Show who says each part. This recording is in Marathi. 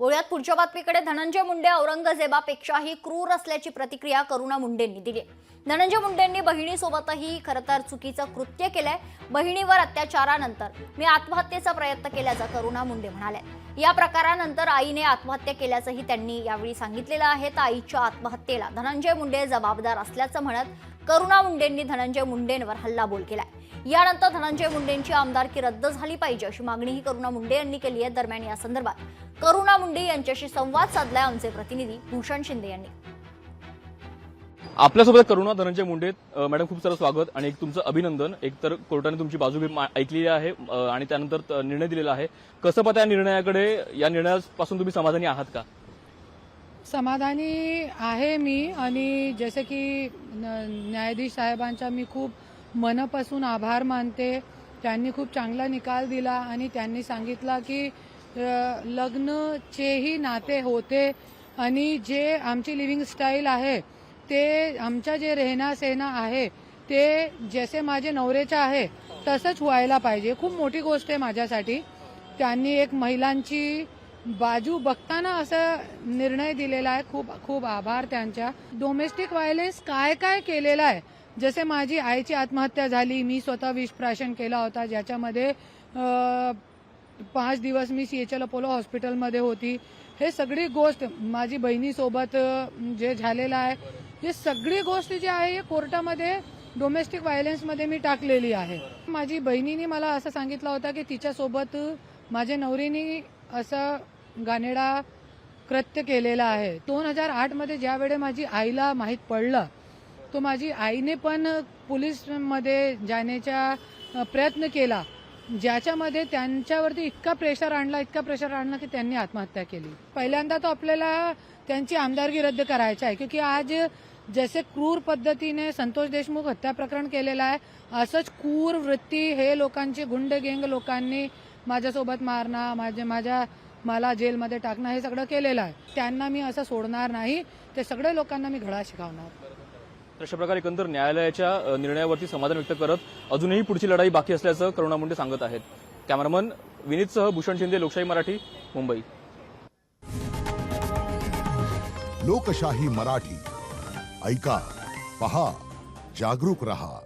Speaker 1: वळूयात पुढच्या बातमीकडे. धनंजय मुंडे औरंगजेबापेक्षाही क्रूर असल्याची प्रतिक्रिया करुणा मुंडेंनी दिली. धनंजय मुंडेंनी बहिणीसोबतही खरंतर चुकीचं कृत्य केलंय. बहिणीवर अत्याचारानंतर मी आत्महत्येचा प्रयत्न केल्याचं करुणा मुंडे म्हणाल्या. या प्रकारानंतर आईने आत्महत्या केल्याचंही त्यांनी यावेळी सांगितलेलं आहे. तर आईच्या आत्महत्येला धनंजय मुंडे जबाबदार असल्याचं म्हणत करुणा मुंडेंनी धनंजय मुंडेंवर हल्लाबोल केलाय. यानंतर धनंजय मुंडेंची आमदारकी रद्द झाली पाहिजे अशी मागणीही करुणा मुंडे यांनी केली आहे. दरम्यान या संदर्भात करुणा मुंडे यांच्याशी संवाद साधलाय आमचे प्रतिनिधी भूषण शिंदे यांनी.
Speaker 2: आपल्यासोबत करुणा धनंजय मुंडे मॅडम, खूप सारं स्वागत आणि तुमचं अभिनंदन. एकतर कोर्टाने तुमची बाजू ऐकलेली आहे आणि त्यानंतर निर्णय दिलेला आहे. कसं पाहता या निर्णयाकडे? या निर्णयापासून तुम्ही समाधानी आहात का?
Speaker 3: समाधानी आहे मी, आणि जसे की न्यायाधीश साहेबांचा मी खूप मनापासून आभार मानते. त्यांनी खूप चांगला निकाल दिला आणि त्यांनी सांगितलं की लग्नचेही नाते होते आणि जे आमची लिव्हिंग स्टाईल आहे ते आमच्या जे रेहना सहना आहे ते जसे माझे नवरेचे आहे तसंच व्हायला पाहिजे. खूप मोठी गोष्ट आहे माझ्यासाठी. त्यांनी एक महिलांची बाजू बघताना असा निर्णय दिलेला आहे. खूप खूप आभार त्यांच्या. डोमेस्टिक व्हायलन्स काय काय केलेला आहे, जसे माझी आईची आत्महत्या झाली, मी स्वतः विषप्राशन केला होता, ज्याच्यामध्ये 5 दिवस मी CHL अपोलो हॉस्पिटलमध्ये होती. हे सगळी गोष्ट माझी बहिणीसोबत जे झालेलं आहे, हे सगळी गोष्ट जी आहे हे कोर्टामध्ये डोमेस्टिक व्हायलन्समध्ये मी टाकलेली आहे. माझी बहिणीने मला असं सांगितलं होतं की तिच्यासोबत माझ्या नवरीने असं घाणेरडा कृत्य केलेला आहे. 2008 मध्ये ज्यावेळी माझी आईला माहीत पडलं, तो माझी आईने पण पोलीसमध्ये जाण्याचा प्रयत्न केला, ज्याच्यामध्ये त्यांच्यावरती इतका प्रेशर आणला की त्यांनी आत्महत्या केली. पहिल्यांदा तो आपल्याला त्यांची आमदारकी रद्द करायची आहे, क्योंकि आज जसे क्रूर पद्धतीने संतोष देशमुख हत्या प्रकरण केलेलं आहे, असंच क्रूर वृत्ती हे लोकांची गुंड गँग लोकांनी माझ्यासोबत मारणं, मला जेलमध्ये टाकणं हे सगळं केलेलं आहे. त्यांना मी असं सोडणार नाही. ते सगळ्या लोकांना मी धडा शिकवणार.
Speaker 2: अशा प्रकारे एकंदर न्यायालयाच्या निर्णयावरती समाधान व्यक्त करत अजूनही पुढची लढाई बाकी असल्याचं करुणा मुंडे सांगत आहेत. कॅमेरामन विनीतसह भूषण शिंदे, लोकशाही मराठी, मुंबई.
Speaker 4: लोकशाही मराठी ऐका, पहा, जागरूक रहा.